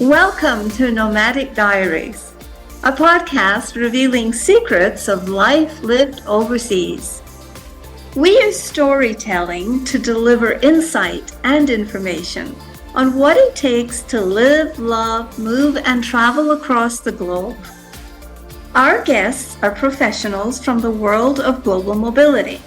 Welcome to Nomadic Diaries, a podcast revealing secrets of life lived overseas. We use storytelling to deliver insight and information on what it takes to live, love, move, and travel across the globe. Our guests are professionals from the world of global mobility.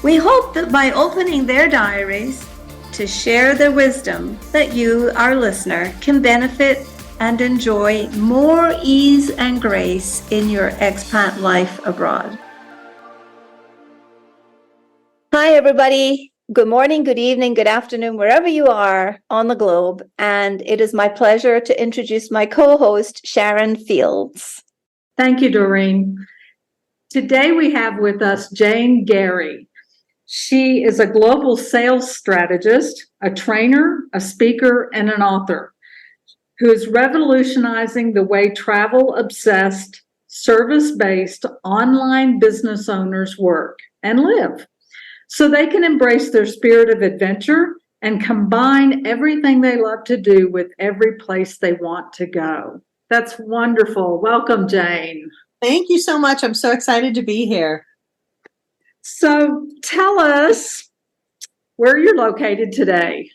We hope that by opening their diaries to share their wisdom, that you, our listener, can benefit and enjoy more ease and grace in your expat life abroad. Hi, everybody. Good morning, good evening, good afternoon, wherever you are on the globe. And it is my pleasure to introduce my co-host, Sharon Fields. Thank you, Doreen. Today we have with us Jane Garee. She is a global sales strategist, a trainer, a speaker, and an author who is revolutionizing the way travel-obsessed, service-based online business owners work and live so they can embrace their spirit of adventure and combine everything they love to do with every place they want to go. That's wonderful. Welcome, Jane. Thank you so much. I'm so excited to be here. So tell us where you're located today.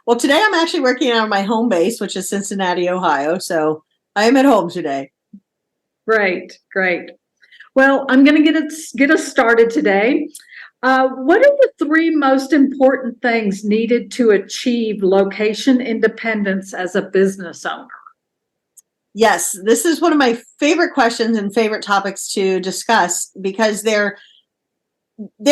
Well, today I'm actually working out of my home base, which is Cincinnati, Ohio. So I am at home today. Great. Well, I'm going to get us started today. What are the three most important things needed to achieve location independence as a business owner? Yes, this is one of my favorite questions and favorite topics to discuss because there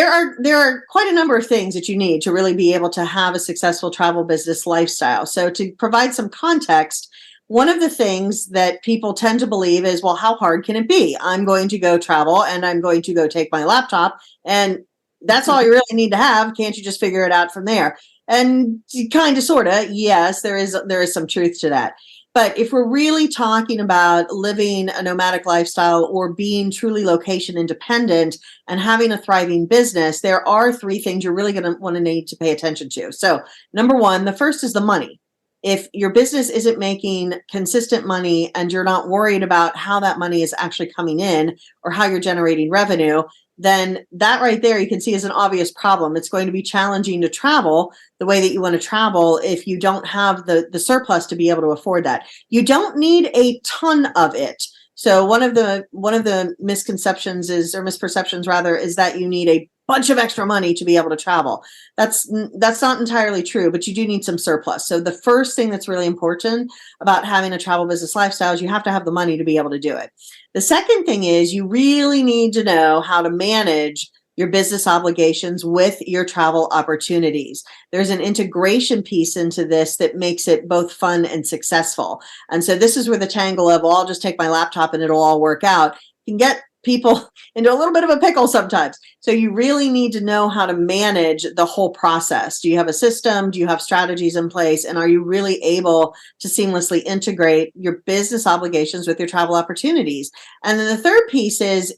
are quite a number of things that you need to really be able to have a successful travel business lifestyle. So to provide some context, one of the things that people tend to believe is, well, how hard can it be? I'm going to go travel and I'm going to go take my laptop and that's all you really need to have. Can't you just figure it out from there? And kind of, sort of, yes, there is some truth to that. But if we're really talking about living a nomadic lifestyle or being truly location independent and having a thriving business, there are three things you're really going to want to need to pay attention to. So number one, the first is the money. If your business isn't making consistent money and you're not worried about how that money is actually coming in or how you're generating revenue, then that right there you can see is an obvious problem. It's going to be challenging to travel the way that you want to travel if you don't have the surplus to be able to afford that. You don't need a ton of it. So one of the misconceptions misperceptions rather is that you need a bunch of extra money to be able to travel. That's not entirely true, but you do need some surplus. So the first thing that's really important about having a travel business lifestyle is you have to have the money to be able to do it. The second thing is you really need to know how to manage your business obligations with your travel opportunities. There's an integration piece into this that makes it both fun and successful. And so this is where the tangle of, well, I'll just take my laptop and it'll all work out, can get people into a little bit of a pickle sometimes. So you really need to know how to manage the whole process. Do you have a system? Do you have strategies in place? And are you really able to seamlessly integrate your business obligations with your travel opportunities? And then the third piece is,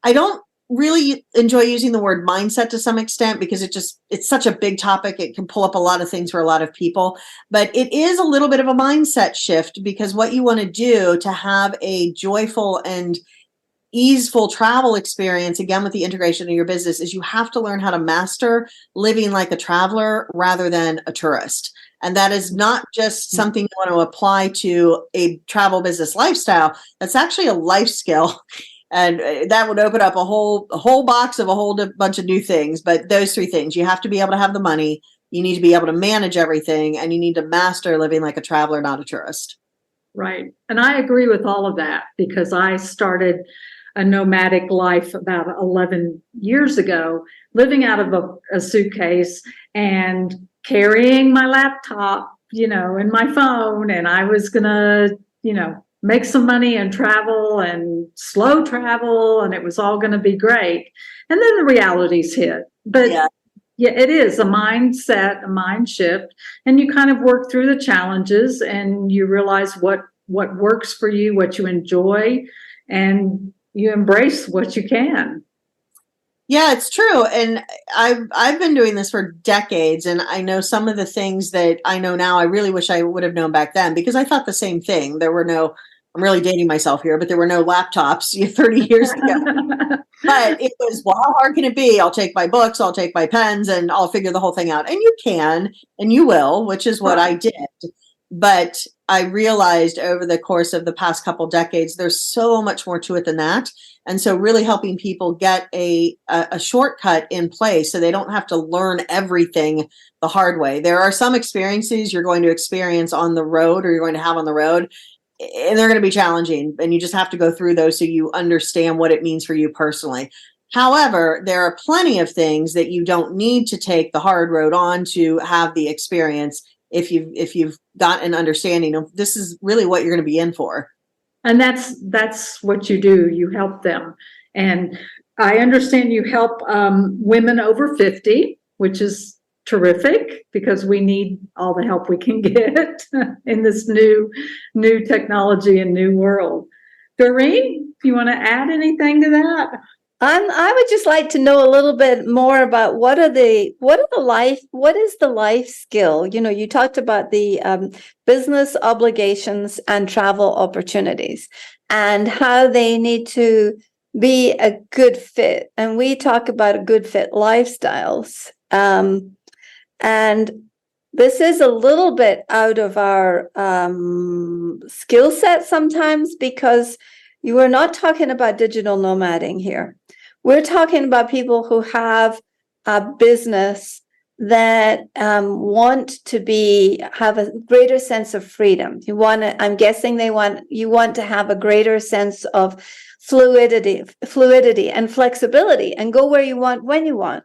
I don't really enjoy using the word mindset to some extent because it's such a big topic. It can pull up a lot of things for a lot of people, but it is a little bit of a mindset shift because what you want to do to have a joyful and easeful travel experience, again, with the integration of your business, is you have to learn how to master living like a traveler rather than a tourist. And that is not just something you want to apply to a travel business lifestyle. That's actually a life skill. And that would open up a whole box of a whole bunch of new things. But those three things, you have to be able to have the money, you need to be able to manage everything, and you need to master living like a traveler, not a tourist. Right. And I agree with all of that because I started a nomadic life about 11 years ago, living out of a suitcase and carrying my laptop, and my phone. And I was going to, make some money and travel and slow travel. And it was all going to be great. And then the realities hit. But yeah, it is a mindset, a mind shift. And you kind of work through the challenges and you realize what works for you, what you enjoy, and you embrace what you can. Yeah, it's true. And I've been doing this for decades, and I know some of the things that I know now I really wish I would have known back then, because I thought the same thing. There were no, I'm really dating myself here, but there were no laptops 30 years ago. But it was, well, how hard can it be? I'll take my books, I'll take my pens, and I'll figure the whole thing out. And you can, and you will, which is what I did. But I realized over the course of the past couple decades, there's so much more to it than that. And so really helping people get a shortcut in place so they don't have to learn everything the hard way. There are some experiences you're going to experience on the road, or you're going to have on the road, and they're going to be challenging, and you just have to go through those so you understand what it means for you personally. However, there are plenty of things that you don't need to take the hard road on to have the experience if you've got an understanding of this is really what you're going to be in for. And that's what you do. You help them. And I understand you help women over 50, which is terrific, because we need all the help we can get in this new technology and new world. Doreen, do you want to add anything to that? I would just like to know a little bit more about what is the life skill? You know, you talked about the business obligations and travel opportunities and how they need to be a good fit. And we talk about a good fit lifestyles. And this is a little bit out of our skill set sometimes, because you are not talking about digital nomading here. We're talking about people who have a business that want to have a greater sense of freedom. I'm guessing you want to have a greater sense of fluidity and flexibility, and go where you want when you want.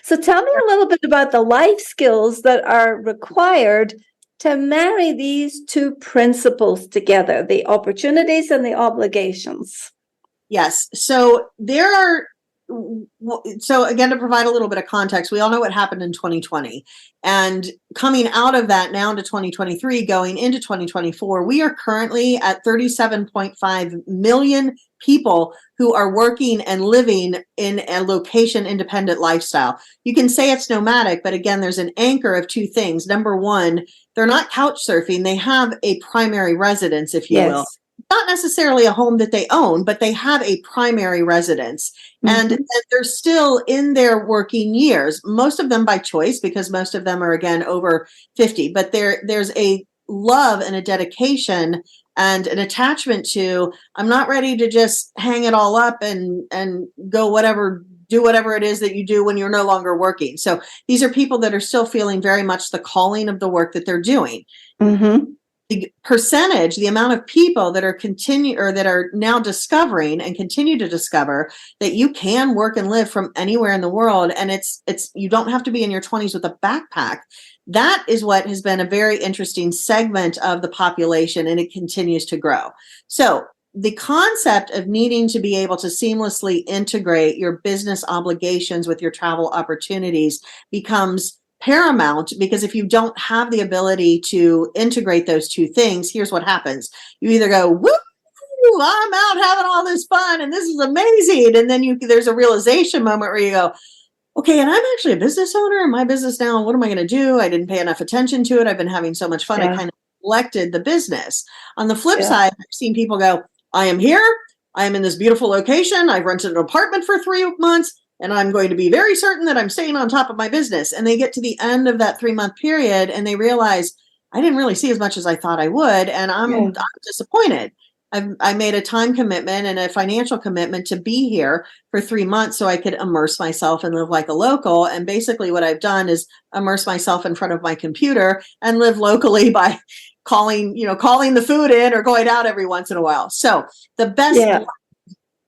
So tell me a little bit about the life skills that are required to marry these two principles together, the opportunities and the obligations. Yes. So so again, to provide a little bit of context, we all know what happened in 2020, and coming out of that now into 2023, going into 2024, we are currently at 37.5 million people who are working and living in a location independent lifestyle. You can say it's nomadic, but again, there's an anchor of two things. Number one, they're not couch surfing. They have a primary residence, if you will. Not necessarily a home that they own, but they have a primary residence. Mm-hmm. And they're still in their working years, most of them by choice, because most of them are, again, over 50. But there's a love and a dedication and an attachment to, I'm not ready to just hang it all up and go do whatever it is that you do when you're no longer working. So these are people that are still feeling very much the calling of the work that they're doing. Mm-hmm. The percentage, the amount of people that are now discovering and continue to discover that you can work and live from anywhere in the world, and it's you don't have to be in your 20s with a backpack. That is what has been a very interesting segment of the population, and it continues to grow. So the concept of needing to be able to seamlessly integrate your business obligations with your travel opportunities becomes paramount, because if you don't have the ability to integrate those two things, here's what happens. You either go, woo, I'm out having all this fun and this is amazing. And then there's a realization moment where you go, okay, and I'm actually a business owner in my business now. What am I going to do? I didn't pay enough attention to it. I've been having so much fun. I kind of neglected the business. On the flip side, I've seen people go, I am here. I am in this beautiful location. I've rented an apartment for 3 months. And I'm going to be very certain that I'm staying on top of my business. And they get to the end of that 3-month period and they realize, I didn't really see as much as I thought I would. And I'm disappointed. I made a time commitment and a financial commitment to be here for 3 months so I could immerse myself and live like a local. And basically what I've done is immerse myself in front of my computer and live locally by calling the food in or going out every once in a while. So the best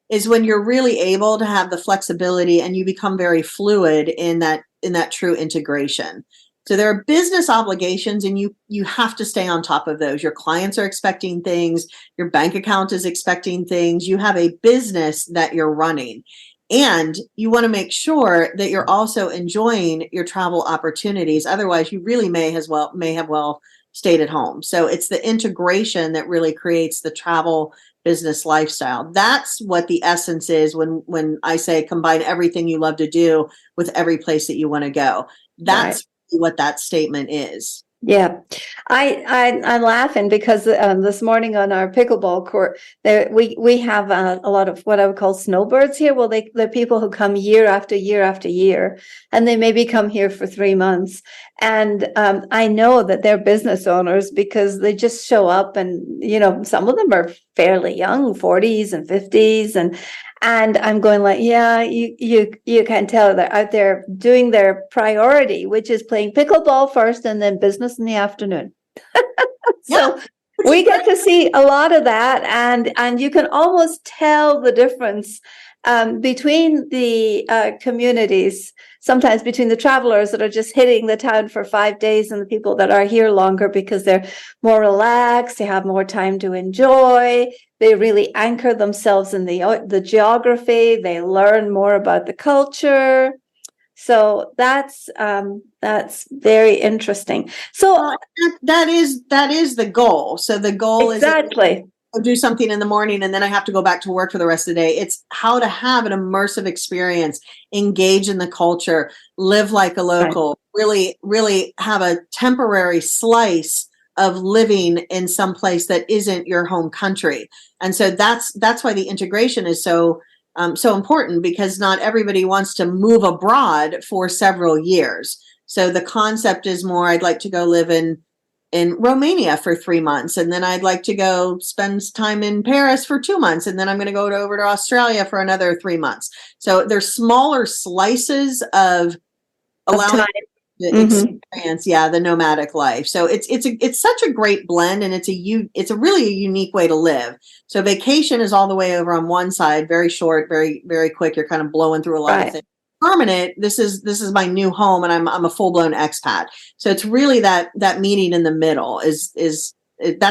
is when you're really able to have the flexibility and you become very fluid in that true integration. So there are business obligations, and you have to stay on top of those. Your clients are expecting things. Your bank account is expecting things. You have a business that you're running, and you want to make sure that you're also enjoying your travel opportunities. Otherwise, you really may have stayed at home. So it's the integration that really creates the travel business lifestyle. That's what the essence is when I say combine everything you love to do with every place that you want to go. That's what that statement is. Yeah, I'm laughing because this morning on our pickleball court, we have a lot of what I would call snowbirds here. Well, they're people who come year after year after year, and they maybe come here for 3 months. And I know that they're business owners because they just show up, and some of them are fairly young, 40s and 50s, and I'm going like, yeah, you can tell they're out there doing their priority, which is playing pickleball first and then business in the afternoon. So we get to see a lot of that, and you can almost tell the difference between the communities, sometimes between the travelers that are just hitting the town for 5 days and the people that are here longer because they're more relaxed, they have more time to enjoy. They really anchor themselves in the geography. They learn more about the culture. So that's very interesting. So that is the goal. So the goal is exactly. Do something in the morning and then I have to go back to work for the rest of the day. It's how to have an immersive experience, engage in the culture, live like a local, really have a temporary slice of living in some place that isn't your home country. And so that's why the integration is so important, because not everybody wants to move abroad for several years. So the concept is more, I'd like to go live in Romania for 3 months, and then I'd like to go spend time in Paris for 2 months, and then I'm going to go over to Australia for another 3 months. So there's smaller slices of allowing the experience, the nomadic life. So it's such a great blend, and it's a really unique way to live. So vacation is all the way over on one side, very short, very very quick. You're kind of blowing through a lot of things. Permanent, this is my new home, and I'm a full-blown expat. So it's really that meeting in the middle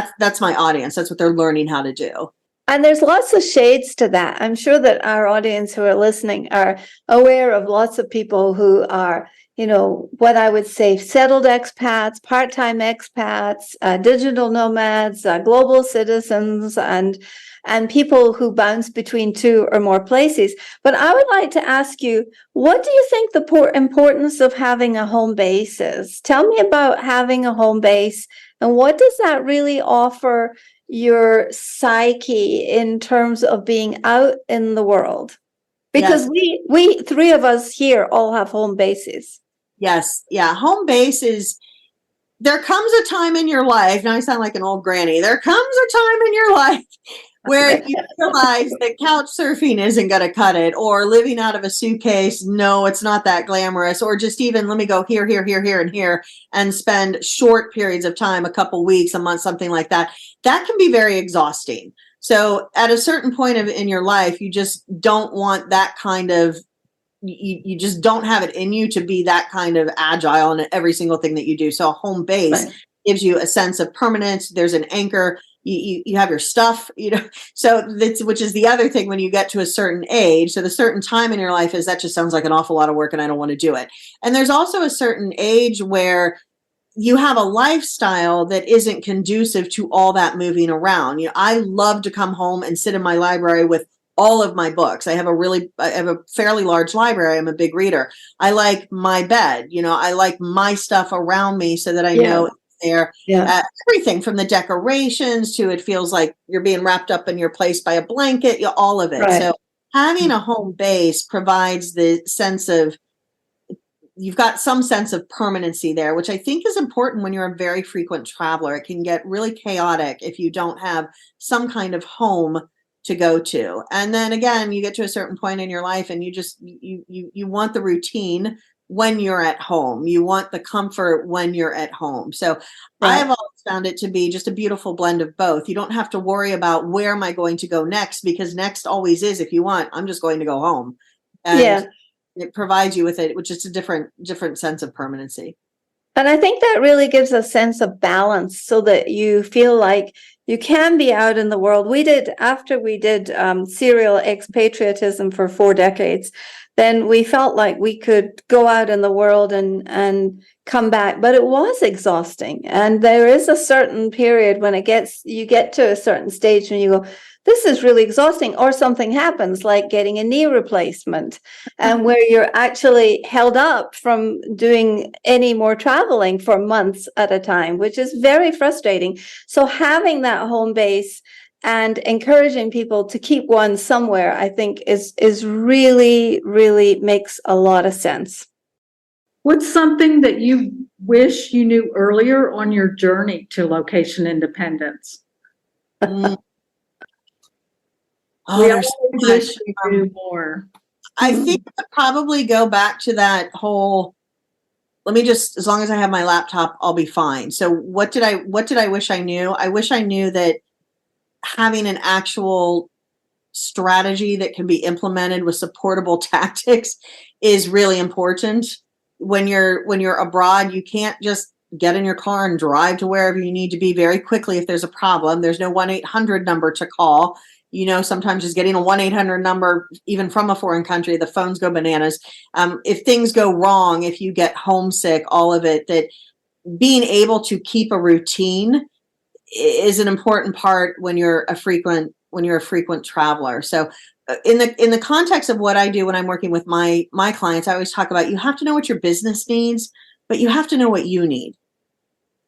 that's my audience. That's what they're learning how to do. And there's lots of shades to that. I'm sure that our audience who are listening are aware of lots of people who are, what I would say, settled expats, part-time expats, digital nomads, global citizens, and people who bounce between 2 or more places. But I would like to ask you, what do you think the importance of having a home base is? Tell me about having a home base, and what does that really offer your psyche in terms of being out in the world? Because we 3 of us here all have home bases. Yes. Yeah. Home base is, there comes a time in your life, now I sound like an old granny, there comes a time in your life where you realize that couch surfing isn't going to cut it, or living out of a suitcase, no, it's not that glamorous, or just even let me go here, and here, and spend short periods of time, a couple weeks, a month, something like that. That can be very exhausting. So at a certain point in your life, you just don't want that kind of, you just don't have it in you to be that kind of agile in every single thing that you do. So a home base gives you a sense of permanence. There's an anchor. You have your stuff, so that's, which is the other thing when you get to a certain age. So the certain time in your life is, that just sounds like an awful lot of work and I don't want to do it. And there's also a certain age where you have a lifestyle that isn't conducive to all that moving around. I love to come home and sit in my library with all of my books. I have a fairly large library. I'm a big reader. I like my bed, I like my stuff around me so that I know it's there. Everything from the decorations to, it feels like you're being wrapped up in your place by a blanket, all of it. So having a home base provides the sense of, you've got some sense of permanency there, which I think is important when you're a very frequent traveler. It can get really chaotic if you don't have some kind of home to go to. And then again, you get to a certain point in your life and you just, you want the routine when you're at home. You want the comfort when you're at home. So I have always found it to be just a beautiful blend of both. You don't have to worry about where am I going to go next, because next always is, if you want, I'm just going to go home. And it provides you with it, which is a different sense of permanency. And I think that really gives a sense of balance so that you feel like you can be out in the world. After we did serial expatriatism for 4 decades, then we felt like we could go out in the world and come back, but it was exhausting. And there is a certain period when you get to a certain stage when you go, this is really exhausting, or something happens like getting a knee replacement, and where you're actually held up from doing any more traveling for months at a time, which is very frustrating. So having that home base and encouraging people to keep one somewhere, I think is really, really makes a lot of sense. What's something that you wish you knew earlier on your journey to location independence? Oh, We there's so always much. wish we knew more. I think I probably go back to that whole, let me just, as long as I have my laptop, I'll be fine. So what did I wish I knew? I wish I knew that having an actual strategy that can be implemented with supportable tactics is really important. When you're abroad, you can't just get in your car and drive to wherever you need to be very quickly if there's a problem. There's no 1-800 number to call. Sometimes just getting a 1-800 number, even from a foreign country, the phones go bananas. If things go wrong, if you get homesick, all of it, that being able to keep a routine is an important part when you're a frequent traveler. So in the context of what I do when I'm working with my clients, I always talk about, you have to know what your business needs, but you have to know what you need.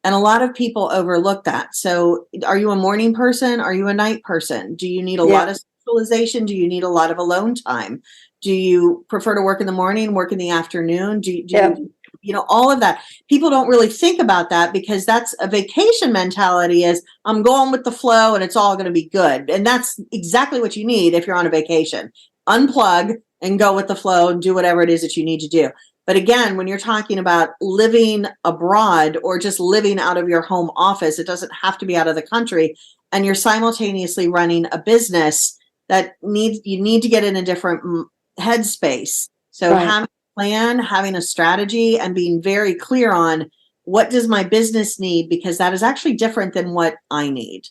And a lot of people overlook that. So are you a morning person? Are you a night person? Do you need a lot of socialization? Do you need a lot of alone time? Do you prefer to work in the morning, work in the afternoon? Do you all of that? People don't really think about that because that's a vacation mentality, is I'm going with the flow and it's all going to be good. And that's exactly what you need if you're on a vacation. Unplug and go with the flow and do whatever it is that you need to do. But again, when you're talking about living abroad or just living out of your home office, it doesn't have to be out of the country, and you're simultaneously running a business that you need to get in a different headspace. So having a plan, having a strategy, and being very clear on what does my business need, because that is actually different than what I need.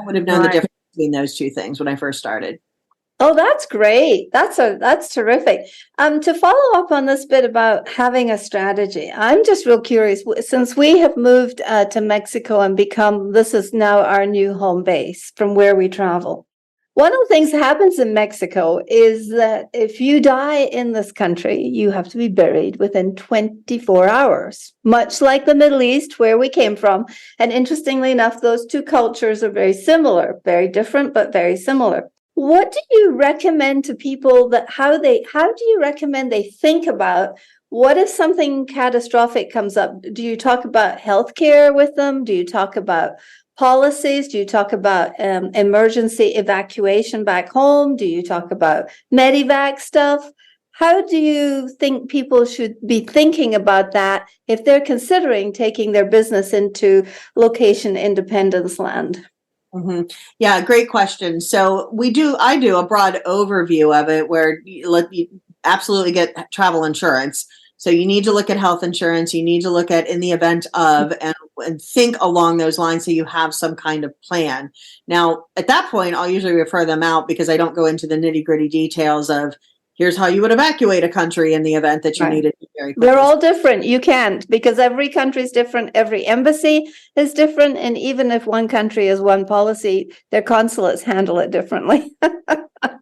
I would have known the difference between those two things when I first started. Oh, that's great. That's terrific. To follow up on this bit about having a strategy, I'm just real curious, since we have moved to Mexico and this is now our new home base from where we travel. One of the things that happens in Mexico is that if you die in this country, you have to be buried within 24 hours, much like the Middle East, where we came from. And interestingly enough, those two cultures are very similar, very different, but very similar. What do you recommend to people how do you recommend they think about what if something catastrophic comes up? Do you talk about healthcare with them? Do you talk about policies? Do you talk about emergency evacuation back home? Do you talk about Medivac stuff? How do you think people should be thinking about that if they're considering taking their business into location independence land? Mm-hmm. Yeah, great question. So I do a broad overview of it where you absolutely get travel insurance. So you need to look at health insurance. You need to look at in the event of and think along those lines so you have some kind of plan. Now, at that point, I'll usually refer them out because I don't go into the nitty-gritty details of here's how you would evacuate a country in the event that you needed to very quickly. They're all different. You can't, because every country is different. Every embassy is different. And even if one country has one policy, their consulates handle it differently.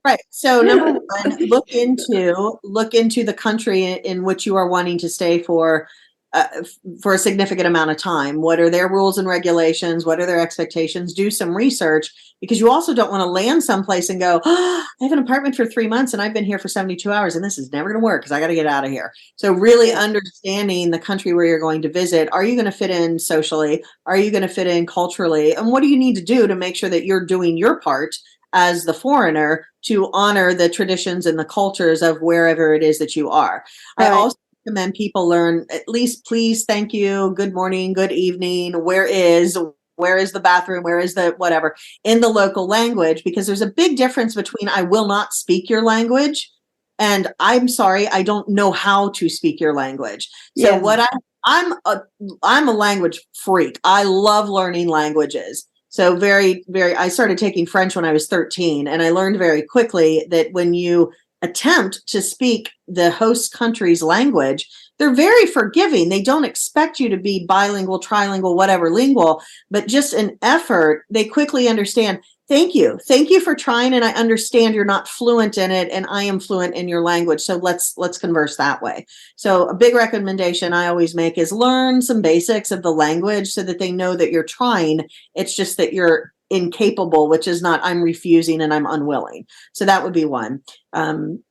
Right. So number one, look into the country in which you are wanting to stay for a significant amount of time. What are their rules and regulations? What are their expectations? Do some research, because you also don't want to land someplace and go, I have an apartment for 3 months and I've been here for 72 hours and this is never going to work because I got to get out of here. So really understanding the country where you're going to visit. Are you going to fit in socially? Are you going to fit in culturally? And what do you need to do to make sure that you're doing your part as the foreigner to honor the traditions and the cultures of wherever it is that you are? I also recommend people learn at least please, thank you, good morning, good evening, where is the bathroom, where is the whatever, in the local language, because there's a big difference between I will not speak your language and I'm sorry, I don't know how to speak your language. So I'm a language freak. I love learning languages. So I started taking French when I was 13, and I learned very quickly that when you attempt to speak the host country's language, they're very forgiving. They don't expect you to be bilingual, trilingual, whatever lingual, but just an effort. They quickly understand. Thank you. Thank you for trying. And I understand you're not fluent in it and I am fluent in your language. So let's converse that way. So a big recommendation I always make is learn some basics of the language so that they know that you're trying. It's just that you're incapable, which is not I'm refusing and I'm unwilling. So that would be one.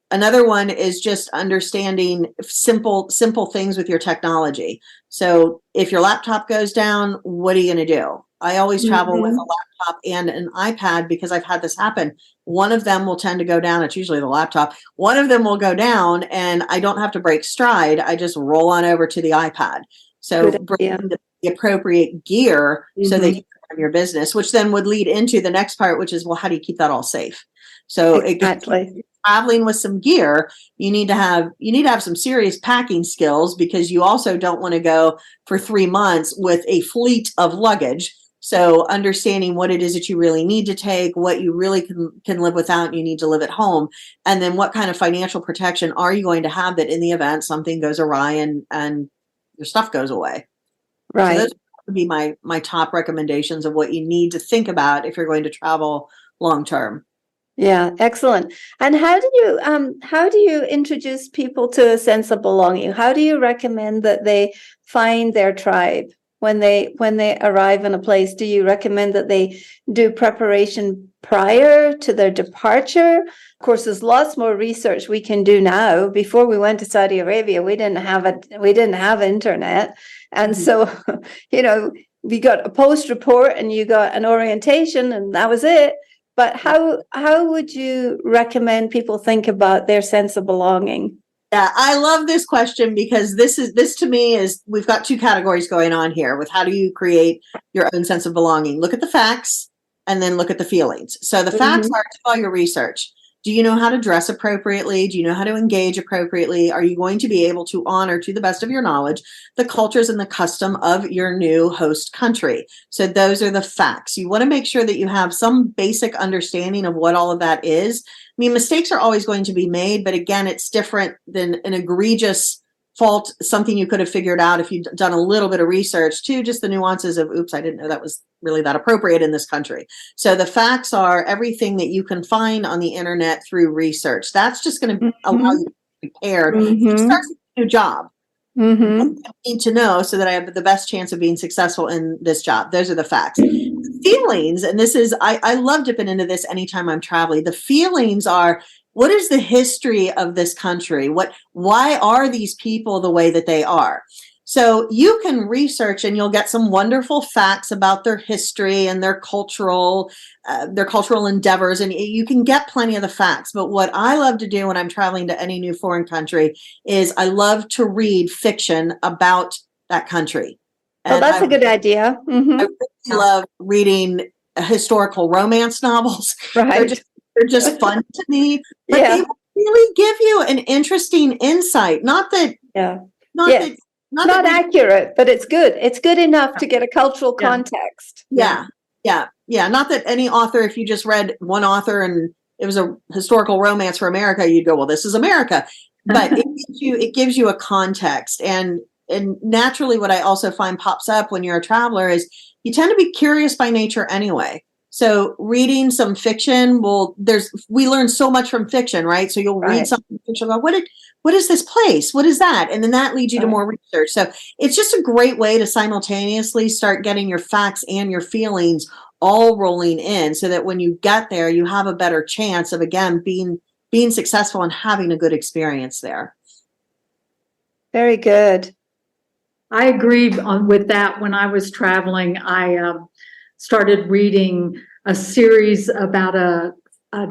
Another one is just understanding simple things with your technology. So if your laptop goes down, what are you going to do? I always travel with a laptop and an iPad because I've had this happen. One of them will tend to go down. It's usually the laptop. One of them will go down and I don't have to break stride. I just roll on over to the iPad. So bring the appropriate gear so that you can run your business, which then would lead into the next part, which is, well, how do you keep that all safe? So exactly. Traveling with some gear, you need to have some serious packing skills because you also don't want to go for 3 months with a fleet of luggage. So understanding what it is that you really need to take, what you really can live without, you need to live at home. And then what kind of financial protection are you going to have that in the event something goes awry and your stuff goes away? Right. So those would be my top recommendations of what you need to think about if you're going to travel long term. Yeah, excellent. And how do you introduce people to a sense of belonging? How do you recommend that they find their tribe when they arrive in a place? Do you recommend that they do preparation prior to their departure? Of course, there's lots more research we can do now. Before we went to Saudi Arabia, we didn't have internet, and so we got a post report and you got an orientation, and that was it. But how would you recommend people think about their sense of belonging? Yeah, I love this question because this to me is, we've got two categories going on here with how do you create your own sense of belonging. Look at the facts and then look at the feelings. So the facts are to all your research. Do you know how to dress appropriately? Do you know how to engage appropriately? Are you going to be able to honor, to the best of your knowledge, the cultures and the custom of your new host country? So those are the facts. You want to make sure that you have some basic understanding of what all of that is. I mean, mistakes are always going to be made, but again, it's different than an egregious fault, something you could have figured out if you'd done a little bit of research, to just the nuances of, oops, I didn't know that was really that appropriate in this country. So the facts are everything that you can find on the internet through research. That's just going to allow you to be prepared. You start a new job. I need to know so that I have the best chance of being successful in this job. Those are the facts. Feelings, and this is, I love dipping into this anytime I'm traveling. The feelings are, what is the history of this country? Why are these people the way that they are? So you can research and you'll get some wonderful facts about their history and their cultural endeavors, and you can get plenty of the facts. But what I love to do when I'm traveling to any new foreign country is I love to read fiction about that country. Oh, that's a good idea. I really love reading historical romance novels. Right. They're just fun to me, but they really give you an interesting insight. Not accurate, but it's good. It's good enough to get a cultural context. Yeah. Not that any author, if you just read one author and it was a historical romance for America, you'd go, well, this is America. But it gives you a context. And naturally, what I also find pops up when you're a traveler is you tend to be curious by nature anyway. So reading some fiction, we learn so much from fiction, right? So you'll read something fiction about what is this place? What is that? And then that leads you to more research. So it's just a great way to simultaneously start getting your facts and your feelings all rolling in so that when you get there, you have a better chance of, again, being successful and having a good experience there. Very good. I agree with that. When I was traveling, I started reading a series about a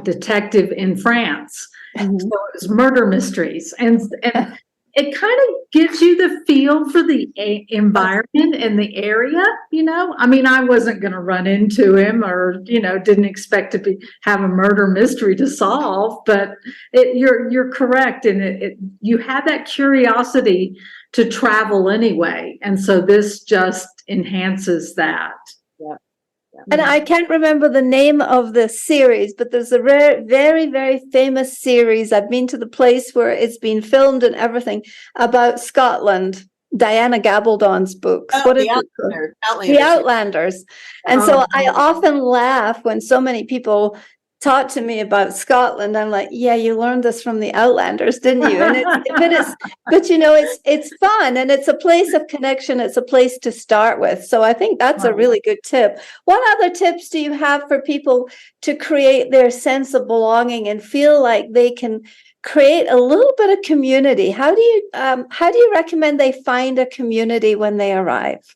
detective in France. So it was murder mysteries. And it kind of gives you the feel for the environment and the area, I mean, I wasn't going to run into him or, didn't expect to have a murder mystery to solve, but you're correct. And you have that curiosity to travel anyway. And so this just enhances that. And I can't remember the name of the series, but there's a very, very famous series. I've been to the place where it's been filmed and everything about Scotland. Diana Gabaldon's books. Oh, What is the it called? Outlanders. The Outlanders. And so I often laugh when so many people talk to me about Scotland. I'm like, yeah, you learned this from the Outlanders, didn't you? And but you know, it's fun, and it's a place of connection. It's a place to start with. So I think that's a really good tip. What other tips do you have for people to create their sense of belonging and feel like they can create a little bit of community? How do you recommend they find a community when they arrive?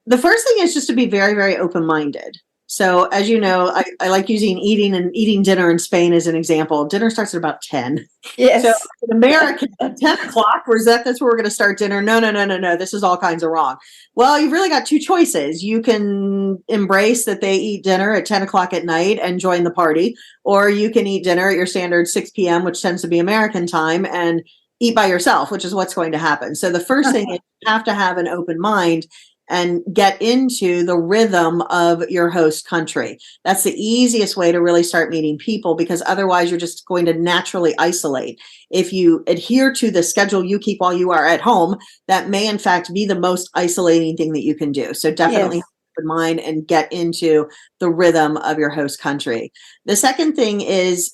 The first thing is just to be very, very open-minded. So as you know, I like eating dinner in Spain as an example. Dinner starts at about 10. Yes. So in America, at 10 o'clock, that's where we're going to start dinner. No. This is all kinds of wrong. Well, you've really got two choices. You can embrace that they eat dinner at 10 o'clock at night and join the party, or you can eat dinner at your standard 6 p.m., which tends to be American time, and eat by yourself, which is what's going to happen. So the first thing is you have to have an open mind and get into the rhythm of your host country. That's the easiest way to really start meeting people, because otherwise you're just going to naturally isolate. If you adhere to the schedule you keep while you are at home, that may in fact be the most isolating thing that you can do. So definitely have an open mind and get into the rhythm of your host country. The second thing is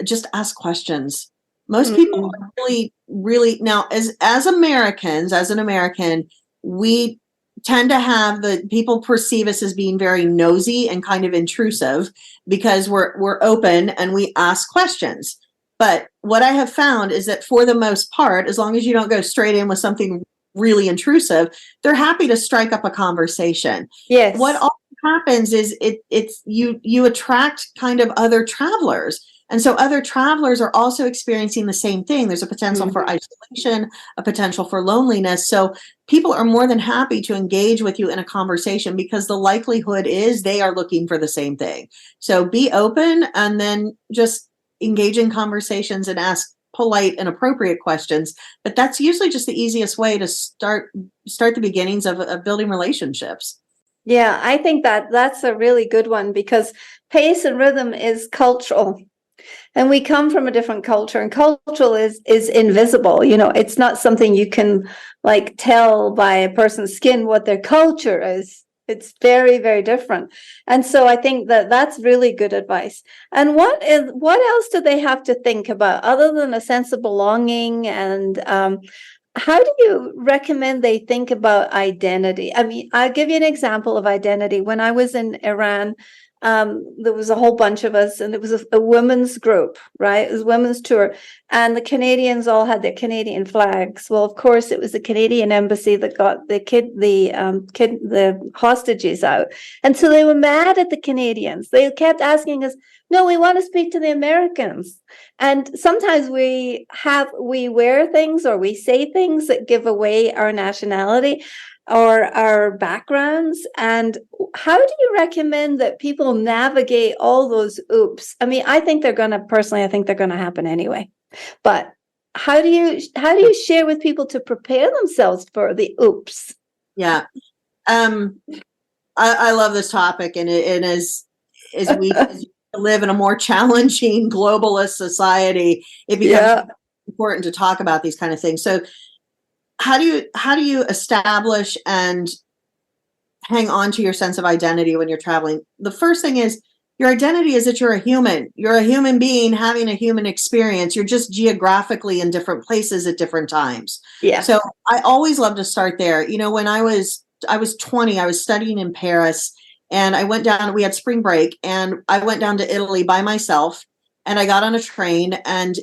just ask questions. Most people are really now, as Americans, as an American, we tend to have the people perceive us as being very nosy and kind of intrusive because we're open and we ask questions. But what I have found is that for the most part, as long as you don't go straight in with something really intrusive, they're happy to strike up a conversation. Yes. What often happens is you attract kind of other travelers. And so other travelers are also experiencing the same thing. There's a potential for isolation, a potential for loneliness. So people are more than happy to engage with you in a conversation because the likelihood is they are looking for the same thing. So be open and then just engage in conversations and ask polite and appropriate questions. But that's usually just the easiest way to start the beginnings of building relationships. Yeah, I think that's a really good one, because pace and rhythm is cultural. And we come from a different culture, and cultural is invisible. You know, it's not something you can like tell by a person's skin what their culture is. It's very, very different. And so I think that's really good advice. And what else do they have to think about other than a sense of belonging? And how do you recommend they think about identity? I mean, I'll give you an example of identity. When I was in Iran, there was a whole bunch of us, and it was a women's group, right? It was a women's tour, and the Canadians all had their Canadian flags. Well, of course, it was the Canadian embassy that got the hostages out, and so they were mad at the Canadians. They kept asking us, "No, we want to speak to the Americans." And sometimes we wear things or we say things that give away our nationality or our backgrounds. And how do you recommend that people navigate all those oops? I mean, I think they're going to happen anyway. But how do you share with people to prepare themselves for the oops? Yeah. I love this topic, and as we live in a more challenging globalist society, it becomes important to talk about these kind of things. So how do you establish and hang on to your sense of identity when you're traveling? The first thing is your identity is that you're a human. You're a human being having a human experience. You're just geographically in different places at different times. Yeah. So I always love to start there. You know, when I was 20, I was studying in Paris, and I went down, we had spring break, and I went down to Italy by myself, and I got on a train, and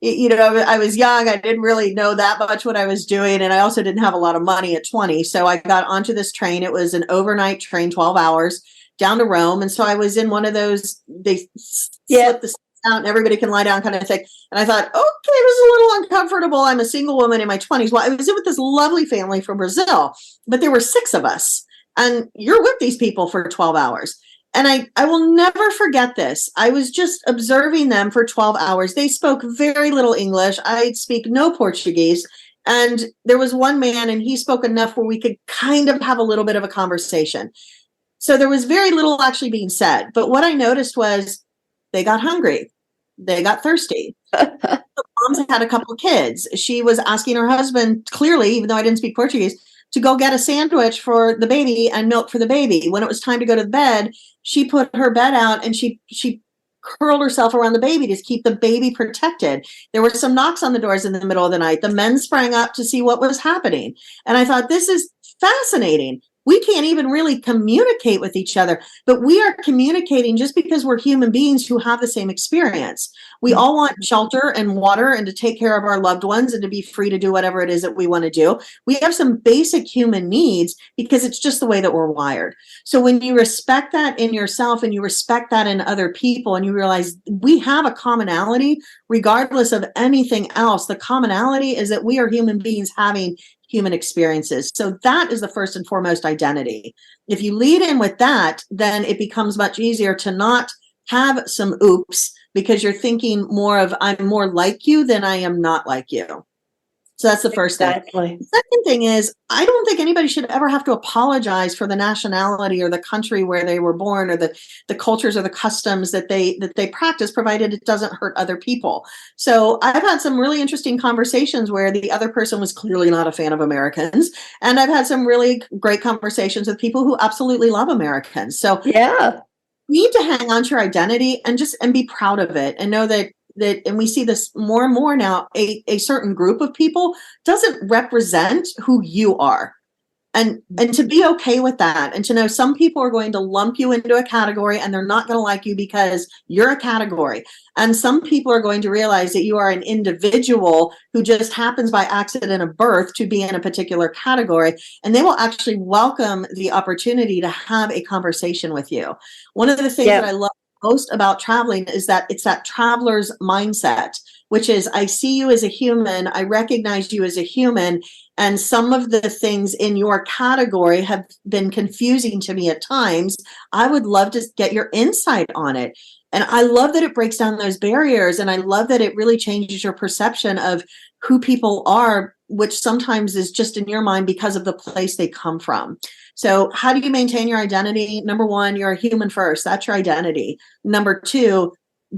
you know, I was young. I didn't really know that much what I was doing. And I also didn't have a lot of money at 20. So I got onto this train. It was an overnight train, 12 hours down to Rome. And so I was in one of those, they slip the seats out and everybody can lie down kind of thing. And I thought, okay, this is a little uncomfortable. I'm a single woman in my 20s. Well, I was in with this lovely family from Brazil, but there were 6 of us. And you're with these people for 12 hours. And I will never forget this. I was just observing them for 12 hours. They spoke very little English. I speak no Portuguese. And there was one man, and he spoke enough where we could kind of have a little bit of a conversation. So there was very little actually being said. But what I noticed was they got hungry. They got thirsty. The moms had a couple of kids. She was asking her husband, clearly, even though I didn't speak Portuguese, to go get a sandwich for the baby and milk for the baby. When it was time to go to bed, she put her bed out and she curled herself around the baby to keep the baby protected. There were some knocks on the doors in the middle of the night. The men sprang up to see what was happening. And I thought, this is fascinating. We can't even really communicate with each other, but we are communicating just because we're human beings who have the same experience. We all want shelter and water and to take care of our loved ones and to be free to do whatever it is that we want to do. We have some basic human needs because it's just the way that we're wired. So when you respect that in yourself and you respect that in other people and you realize we have a commonality, regardless of anything else, the commonality is that we are human beings having human experiences. So that is the first and foremost identity. If you lead in with that, then it becomes much easier to not have some oops because you're thinking more of, I'm more like you than I am not like you. So that's the first thing. The second thing is, I don't think anybody should ever have to apologize for the nationality or the country where they were born or the cultures or the customs that they practice, provided it doesn't hurt other people. So I've had some really interesting conversations where the other person was clearly not a fan of Americans. And I've had some really great conversations with people who absolutely love Americans. So Yeah. you need to hang on to your identity and be proud of it and know that, and we see this more and more now, a certain group of people doesn't represent who you are. And to be okay with that and to know some people are going to lump you into a category and they're not going to like you because you're a category. And some people are going to realize that you are an individual who just happens by accident of birth to be in a particular category. And they will actually welcome the opportunity to have a conversation with you. One of the things that I love most about traveling is that it's that traveler's mindset, which is I see you as a human, I recognize you as a human, and some of the things in your category have been confusing to me at times. I would love to get your insight on it. And I love that it breaks down those barriers, and I love that it really changes your perception of who people are, which sometimes is just in your mind because of the place they come from. So how do you maintain your identity? Number one, you're a human first. That's your identity. Number two,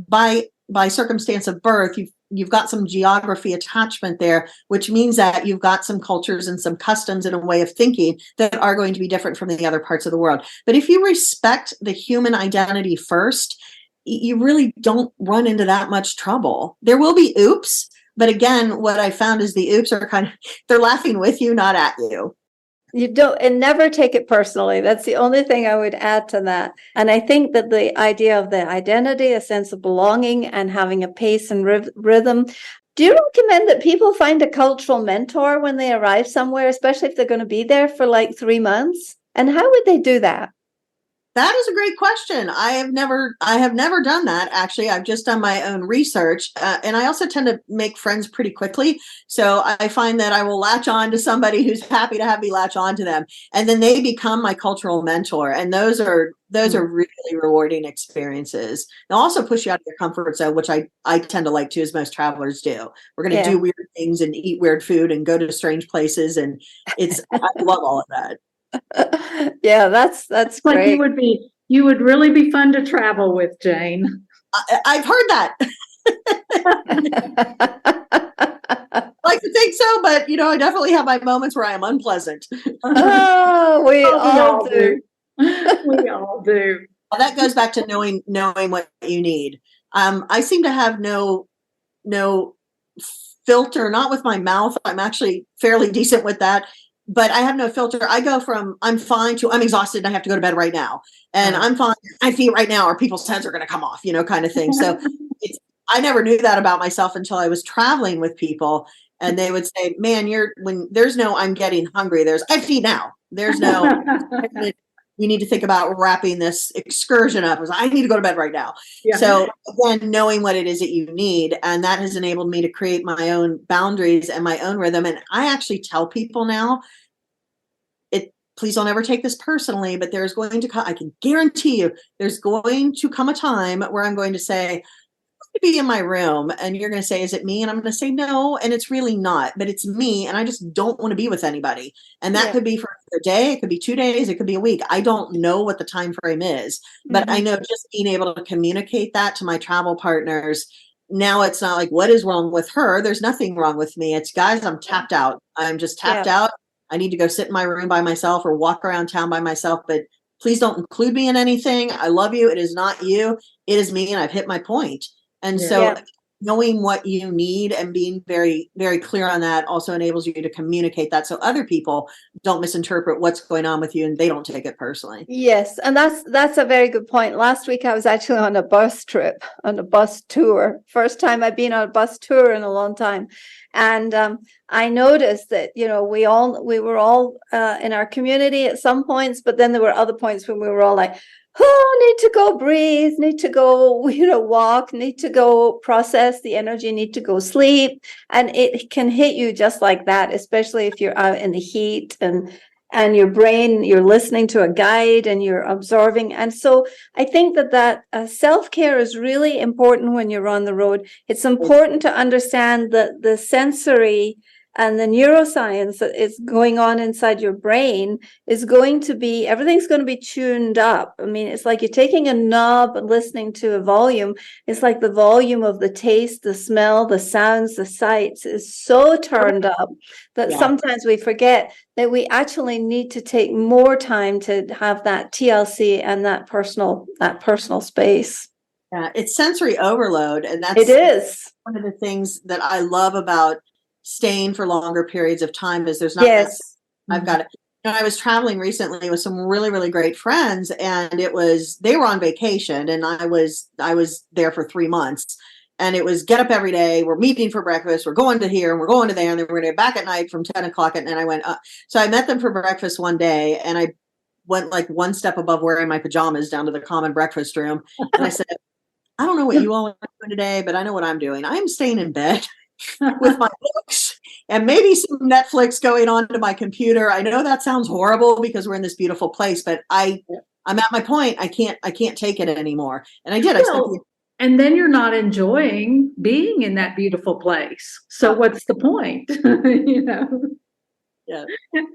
by circumstance of birth, you've got some geography attachment there, which means that you've got some cultures and some customs and a way of thinking that are going to be different from the other parts of the world. But if you respect the human identity first, you really don't run into that much trouble. There will be oops, but again, what I found is the oops are they're laughing with you, not at you. You don't, and never take it personally. That's the only thing I would add to that. And I think that the idea of the identity, a sense of belonging and having a pace and rhythm. Do you recommend that people find a cultural mentor when they arrive somewhere, especially if they're going to be there for like 3 months? And how would they do that? That is a great question. I have never done that. Actually, I've just done my own research. And I also tend to make friends pretty quickly. So I find that I will latch on to somebody who's happy to have me latch on to them. And then they become my cultural mentor. And those are really rewarding experiences. They'll also push you out of your comfort zone, which I tend to like too, as most travelers do. We're going to do weird things and eat weird food and go to strange places. And I love all of that. Yeah, that's great. Like you would really be fun to travel with, Jane. I've heard that. I like to think so, but I definitely have my moments where I am unpleasant. Oh, we all do. We all do. Well, that goes back to knowing what you need. I seem to have no filter, not with my mouth. I'm actually fairly decent with that. But I have no filter. I go from I'm fine to I'm exhausted and I have to go to bed right now. And I'm fine. I feel right now or people's heads are going to come off, kind of thing. So I never knew that about myself until I was traveling with people. And they would say, man, when there's no I'm getting hungry, there's I feed now. There's no we need to think about wrapping this excursion up. I need to go to bed right now. Yeah. So again, knowing what it is that you need, and that has enabled me to create my own boundaries and my own rhythm. And I actually tell people now, please don't ever take this personally, but there's going to come, I can guarantee you, there's going to come a time where I'm going to say, to be in my room, and you're going to say, is it me? And I'm going to say no, and it's really not, but it's me, and I just don't want to be with anybody. And that could be for a day, it could be 2 days, it could be a week. I don't know what the time frame is, but I know just being able to communicate that to my travel partners. Now it's not like, what is wrong with her? There's nothing wrong with me. It's, guys, I'm tapped out. I'm just tapped out. I need to go sit in my room by myself or walk around town by myself, but please don't include me in anything. I love you. It is not you. It is me. And I've hit my point. And so knowing what you need and being very, very clear on that also enables you to communicate that so other people don't misinterpret what's going on with you and they don't take it personally. Yes, and that's a very good point. Last week I was actually on a bus trip, on a bus tour. First time I've been on a bus tour in a long time. And I noticed that, we were all in our community at some points, but then there were other points when we were all like, oh, need to go breathe, need to go, walk, need to go process the energy, need to go sleep. And it can hit you just like that, especially if you're out in the heat and your brain, you're listening to a guide and you're absorbing. And so I think that self-care is really important when you're on the road. It's important to understand the sensory and the neuroscience that is going on inside your brain is going to be, everything's going to be tuned up. I mean, it's like you're taking a knob and listening to a volume. It's like the volume of the taste, the smell, the sounds, the sights is so turned up that sometimes we forget that we actually need to take more time to have that TLC and that personal space. Yeah, it's sensory overload. And it is one of the things that I love about staying for longer periods of time is there's not I've got it. I was traveling recently with some really, really great friends, and they were on vacation, and I was there for 3 months, and it was get up every day. We're meeting for breakfast. We're going to here and we're going to there, and then we're going to get back at night from 10 o'clock. And I went, so I met them for breakfast one day, and I went like one step above wearing my pajamas down to the common breakfast room. And I said, I don't know what you all are doing today, but I know what I'm doing. I'm staying in bed with my books and maybe some Netflix going on to my computer. I know that sounds horrible because we're in this beautiful place, but I'm at my point. I can't take it anymore. And I did. And then you're not enjoying being in that beautiful place. So what's the point? Yeah.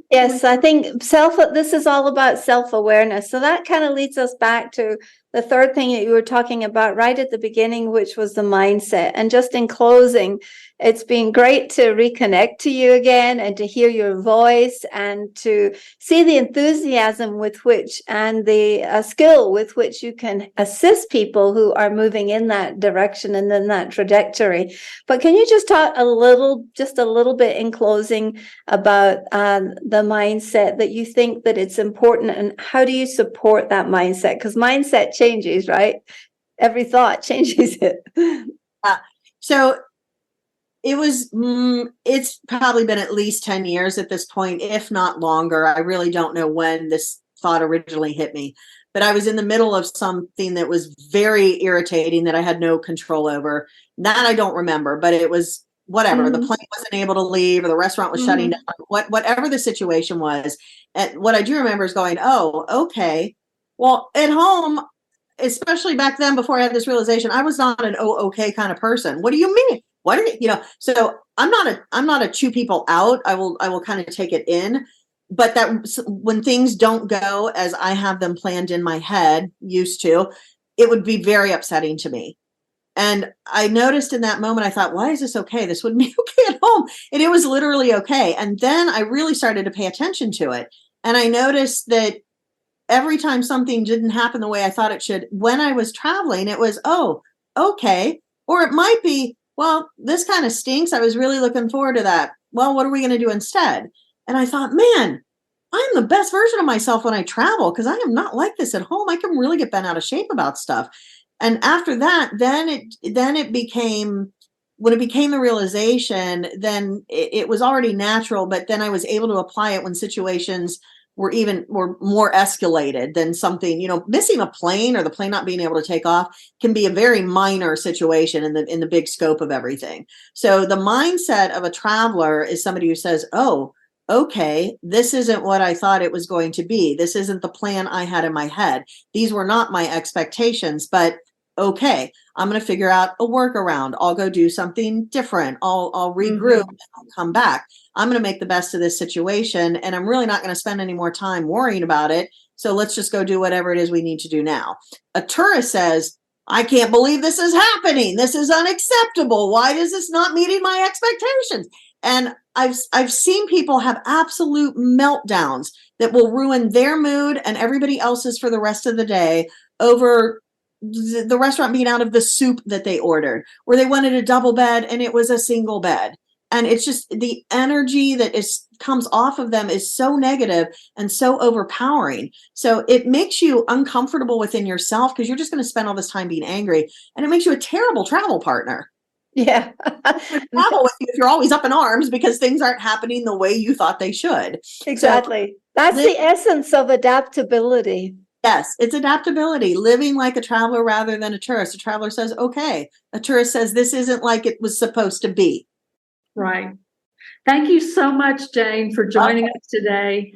Yes, I think this is all about self-awareness. So that kind of leads us back to the third thing that you were talking about right at the beginning, which was the mindset. And just in closing, it's been great to reconnect to you again and to hear your voice and to see the enthusiasm with which and the skill with which you can assist people who are moving in that direction and in that trajectory. But can you just talk a little bit in closing about the mindset that you think that it's important, and how do you support that mindset? Because mindset changes, right? Every thought changes it. So it's probably been at least 10 years at this point, if not longer. I really don't know when this thought originally hit me, but I was in the middle of something that was very irritating that I had no control over. That I don't remember, but it was whatever. The plane wasn't able to leave, or the restaurant was shutting down, whatever the situation was. And what I do remember is going, oh, okay. Well, at home, especially back then, before I had this realization, I was not an okay kind of person. What do you mean? What did so I'm not a chew people out. I will kind of take it in, but that when things don't go as I have them planned in my head, used to, it would be very upsetting to me. And I noticed in that moment, I thought, why is this okay? This wouldn't be okay at home. And it was literally okay. And then I really started to pay attention to it. And I noticed that every time something didn't happen the way I thought it should, when I was traveling, it was, oh, okay. Or it might be, well, this kind of stinks. I was really looking forward to that. Well, what are we going to do instead? And I thought, man, I'm the best version of myself when I travel, because I am not like this at home. I can really get bent out of shape about stuff. And after that, then it became, when it became the realization, then it was already natural, but then I was able to apply it when situations were more escalated than something, missing a plane or the plane not being able to take off can be a very minor situation in the big scope of everything. So the mindset of a traveler is somebody who says, oh, okay, this isn't what I thought it was going to be. This isn't the plan I had in my head. These were not my expectations, but okay, I'm going to figure out a workaround. I'll go do something different. I'll regroup and I'll come back. I'm going to make the best of this situation, and I'm really not going to spend any more time worrying about it. So let's just go do whatever it is we need to do now. A tourist says, I can't believe this is happening. This is unacceptable. Why is this not meeting my expectations? And I've seen people have absolute meltdowns that will ruin their mood and everybody else's for the rest of the day over the restaurant being out of the soup that they ordered, where they wanted a double bed and it was a single bed. And it's just the energy that comes off of them is so negative and so overpowering. So it makes you uncomfortable within yourself because you're just going to spend all this time being angry, and it makes you a terrible travel partner. Yeah. Travel with you if you're always up in arms because things aren't happening the way you thought they should. Exactly. That's the essence of adaptability. Yes, it's adaptability, living like a traveler rather than a tourist. A traveler says, okay. A tourist says, this isn't like it was supposed to be. Right. Thank you so much, Jane, for joining us today.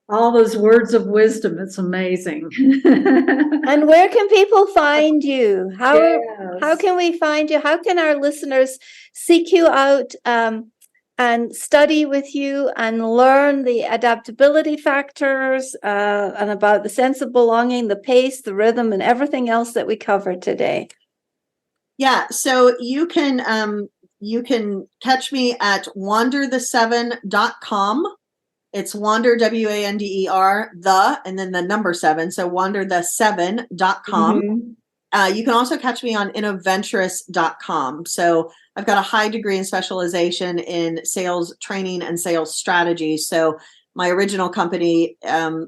All those words of wisdom. It's amazing. And where can people find you? How Yes. can we find you? How can our listeners seek you out and study with you and learn the adaptability factors and about the sense of belonging, the pace, the rhythm, and everything else that we covered today? Yeah, so you can catch me at wanderthe7.com. It's wander, WANDER, and then the number 7. So wanderthe7.com. You can also catch me on innoventurous.com. So I've got a high degree and specialization in sales training and sales strategy. So my original company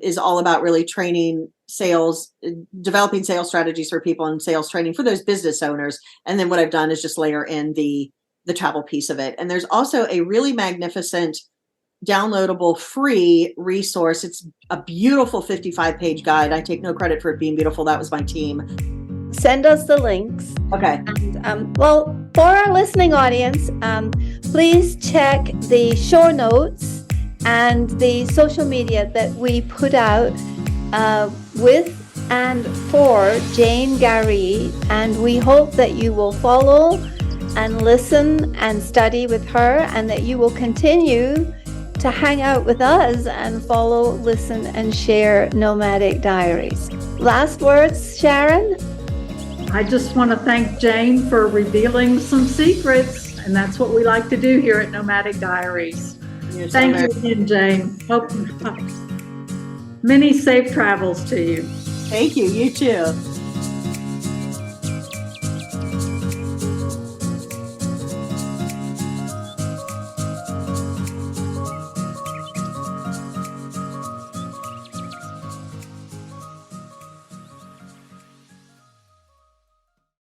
is all about really training sales, developing sales strategies for people and sales training for those business owners. And then what I've done is just layer in the travel piece of it. And there's also a really magnificent downloadable free resource. It's a beautiful 55-page guide. I take no credit for it being beautiful. That was my team. Send us the links. Okay. And, well, for our listening audience, please check the show notes and the social media that we put out with and for Jane Garee. And we hope that you will follow and listen and study with her, and that you will continue to hang out with us and follow, listen, and share Nomadic Diaries. Last words, Sharon? I just want to thank Jane for revealing some secrets, and that's what we like to do here at Nomadic Diaries. Thank you again, Jane. Hope many safe travels to you. Thank you. You too.